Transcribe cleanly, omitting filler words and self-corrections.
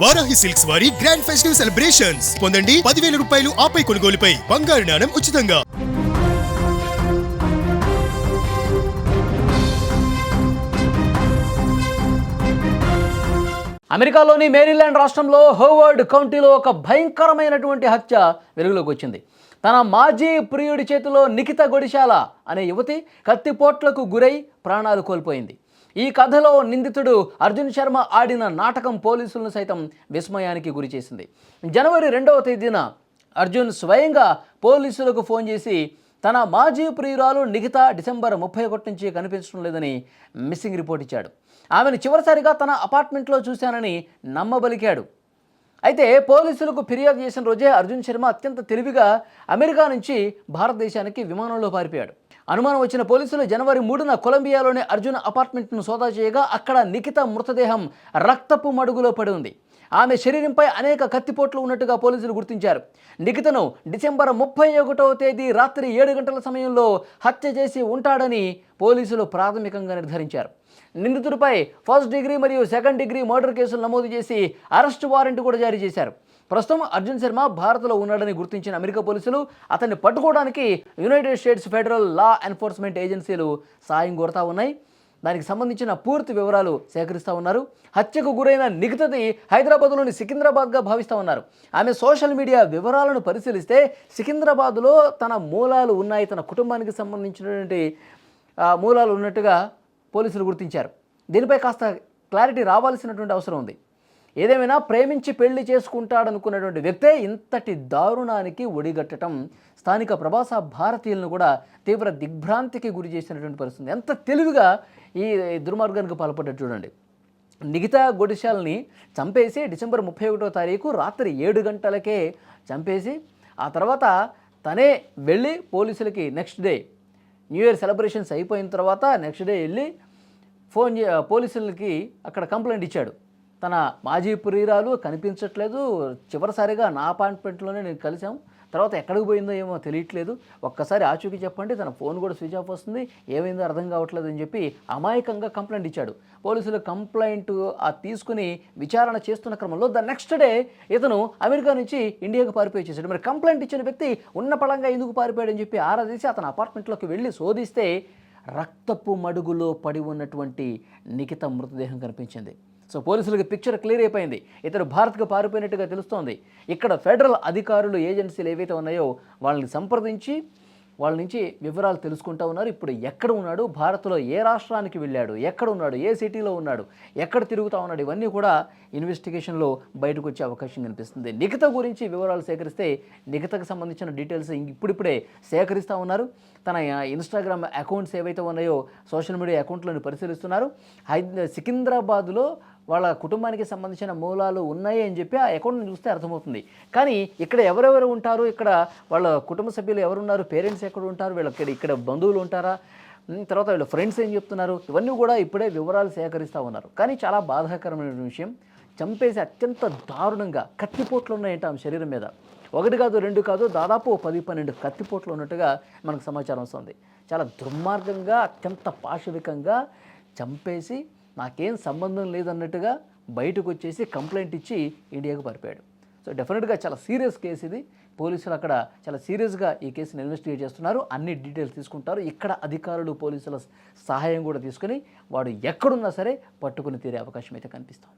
Varahi silks వారి grand festive celebrations పొందండి 10,000 రూపాయలు ఆపై కొనుగోలుపై బంగారు నాణెం ఉచితంగా. అమెరికాలోని మేరీల్యాండ్ రాష్ట్రంలో హోవర్డ్ కౌంటీలో ఒక భయంకరమైనటువంటి హత్య వెలుగులోకి వచ్చింది. తన మాజీ ప్రియుడి చేతిలో నిఖిత గొడిశాల అనే యువతి కత్తిపోట్లకు గురై ప్రాణాలు కోల్పోయింది. ఈ కథలో నిందితుడు అర్జున్ శర్మ ఆడిన నాటకం పోలీసులను సైతం విస్మయానికి గురిచేసింది. జనవరి 2వ తేదీన అర్జున్ స్వయంగా పోలీసులకు ఫోన్ చేసి తన మాజీ ప్రియురాలు నిఖిత డిసెంబర్ 31 నుంచి కనిపించడం లేదని మిస్సింగ్ రిపోర్ట్ ఇచ్చాడు. ఆమెను చివరిసారిగా తన అపార్ట్మెంట్లో చూశానని నమ్మబలికాడు. అయితే పోలీసులకు ఫిర్యాదు చేసిన రోజే అర్జున్ శర్మ అత్యంత తెలివిగా అమెరికా నుంచి భారతదేశానికి విమానంలో పారిపోయాడు. అనుమానం వచ్చిన పోలీసులు జనవరి 3న కొలంబియాలోని అర్జున్ అపార్ట్మెంట్ను సోదా చేయగా అక్కడ నిఖిత మృతదేహం రక్తపు మడుగులో పడి ఉంది. ఆమె శరీరంపై అనేక కత్తిపోట్లు ఉన్నట్టుగా పోలీసులు గుర్తించారు. నిఖితను డిసెంబర్ 31వ తేదీ రాత్రి 7 గంటల సమయంలో హత్య చేసి ఉంటాడని పోలీసులు ప్రాథమికంగా నిర్ధారించారు. నిందితుడిపై ఫస్ట్ డిగ్రీ మరియు సెకండ్ డిగ్రీ మర్డర్ కేసులు నమోదు చేసి అరెస్ట్ వారెంట్ కూడా జారీ చేశారు. ప్రస్తుతం అర్జున్ శర్మ భారత్లో ఉన్నాడని గుర్తించిన అమెరికా పోలీసులు అతన్ని పట్టుకోవడానికి United states federal law enforcement ఏజెన్సీలు సాయం కోరుతా ఉన్నాయి. దానికి సంబంధించిన పూర్తి వివరాలు సేకరిస్తూ ఉన్నారు. హత్యకు గురైన నిఖితది హైదరాబాద్లోని సికింద్రాబాద్గా భావిస్తూ ఉన్నారు. ఆమె సోషల్ మీడియా వివరాలను పరిశీలిస్తే సికింద్రాబాద్లో తన మూలాలు ఉన్నాయి, తన కుటుంబానికి సంబంధించినటువంటి మూలాలు ఉన్నట్టుగా పోలీసులు గుర్తించారు. దీనిపై కాస్త క్లారిటీ రావాల్సినటువంటి అవసరం ఉంది. ఏదేమైనా ప్రేమించి పెళ్లి చేసుకుంటాడనుకున్నటువంటి వ్యక్తే ఇంతటి దారుణానికి ఒడిగట్టడం స్థానిక ప్రవాస భారతీయులను కూడా తీవ్ర దిగ్భ్రాంతికి గురి చేసినటువంటి పరిస్థితి. ఎంత తెలివిగా ఈ దుర్మార్గానికి పాల్పడ్డట్టు చూడండి. నిఖితా గొడిశాల్ని చంపేసి డిసెంబర్ 31వ తారీఖు రాత్రి 7 గంటలకే చంపేసి ఆ తర్వాత తనే వెళ్ళి పోలీసులకి next day new year celebrations అయిపోయిన తర్వాత నెక్స్ట్ డే వెళ్ళి పోలీసులకి అక్కడ కంప్లైంట్ ఇచ్చాడు. తన మాజీ ప్రియురాలు కనిపించట్లేదు, చివరిసారిగా నా అపార్ట్మెంట్లోనే నేను కలిసాం, తర్వాత ఎక్కడికి పోయిందో ఏమో తెలియట్లేదు, ఒక్కసారి ఆచూకీ చెప్పండి, తన ఫోన్ కూడా స్విచ్ ఆఫ్ వస్తుంది, ఏమైందో అర్థం కావట్లేదు అని చెప్పి అమాయకంగా కంప్లైంట్ ఇచ్చాడు. పోలీసులు కంప్లైంట్ తీసుకుని విచారణ చేస్తున్న క్రమంలో నెక్స్ట్ డే ఇతను అమెరికా నుంచి ఇండియాకు పారిపోయి చేశాడు. మరి కంప్లైంట్ ఇచ్చిన వ్యక్తి ఉన్న పళంగా ఎందుకు పారిపోయాడని చెప్పి ఆరా తీసి అతని అపార్ట్మెంట్లోకి వెళ్ళి శోధిస్తే రక్తపు మడుగులో పడి ఉన్నటువంటి నిఖిత మృతదేహం కనిపించింది. సో పోలీసులకు పిక్చర్ క్లియర్ అయిపోయింది. ఇతను భారత్కు పారిపోయినట్టుగా తెలుస్తోంది. ఇక్కడ ఫెడరల్ అధికారులు ఏజెన్సీలు ఏవైతే ఉన్నాయో వాళ్ళని సంప్రదించి వాళ్ళ నుంచి వివరాలు తెలుసుకుంటూ ఉన్నారు. ఇప్పుడు ఎక్కడ ఉన్నాడు, భారత్లో ఏ రాష్ట్రానికి వెళ్ళాడు, ఎక్కడ ఉన్నాడు, ఏ సిటీలో ఉన్నాడు, ఎక్కడ తిరుగుతూ ఉన్నాడు, ఇవన్నీ కూడా ఇన్వెస్టిగేషన్లో బయటకు వచ్చే అవకాశం కనిపిస్తుంది. నిఖిత గురించి వివరాలు సేకరిస్తే నిఖితకు సంబంధించిన డీటెయిల్స్ ఇప్పుడిప్పుడే సేకరిస్తూ ఉన్నారు. తన ఇన్స్టాగ్రామ్ అకౌంట్స్ ఏవైతే ఉన్నాయో సోషల్ మీడియా అకౌంట్లను పరిశీలిస్తున్నారు. సికింద్రాబాద్లో వాళ్ళ కుటుంబానికి సంబంధించిన మూలాలు ఉన్నాయి అని చెప్పి ఆ అకౌంట్ని చూస్తే అర్థమవుతుంది. కానీ ఇక్కడ ఎవరెవరు ఉంటారు, ఇక్కడ వాళ్ళ కుటుంబ సభ్యులు ఎవరున్నారు, పేరెంట్స్ ఎక్కడ ఉంటారు, వీళ్ళకి ఇక్కడ బంధువులు ఉంటారా, తర్వాత వీళ్ళ ఫ్రెండ్స్ ఏం చెప్తున్నారు, ఇవన్నీ కూడా ఇప్పుడే వివరాలు సేకరిస్తూ ఉన్నారు. కానీ చాలా బాధాకరమైన విషయం, చంపేసి అత్యంత దారుణంగా కత్తిపోట్లు ఉన్నాయంట ఆమె శరీరం మీద. 1 కాదు 2 కాదు, దాదాపు 10-12 కత్తిపోట్లు ఉన్నట్టుగా మనకు సమాచారం వస్తుంది. చాలా దుర్మార్గంగా అత్యంత పాశవికంగా చంపేసి నాకేం సంబంధం లేదన్నట్టుగా బయటకు వచ్చేసి కంప్లైంట్ ఇచ్చి ఇండియాకు పారిపోయాడు. సో డెఫినెట్గా చాలా సీరియస్ కేసు ఇది. పోలీసులు అక్కడ చాలా సీరియస్గా ఈ కేసుని ఇన్వెస్టిగేట్ చేస్తున్నారు. అన్ని డీటెయిల్స్ తీసుకుంటారు. ఇక్కడ అధికారులు పోలీసుల సహాయం కూడా తీసుకుని వాడు ఎక్కడున్నా సరే పట్టుకుని తీరే అవకాశం అయితే కనిపిస్తుంది.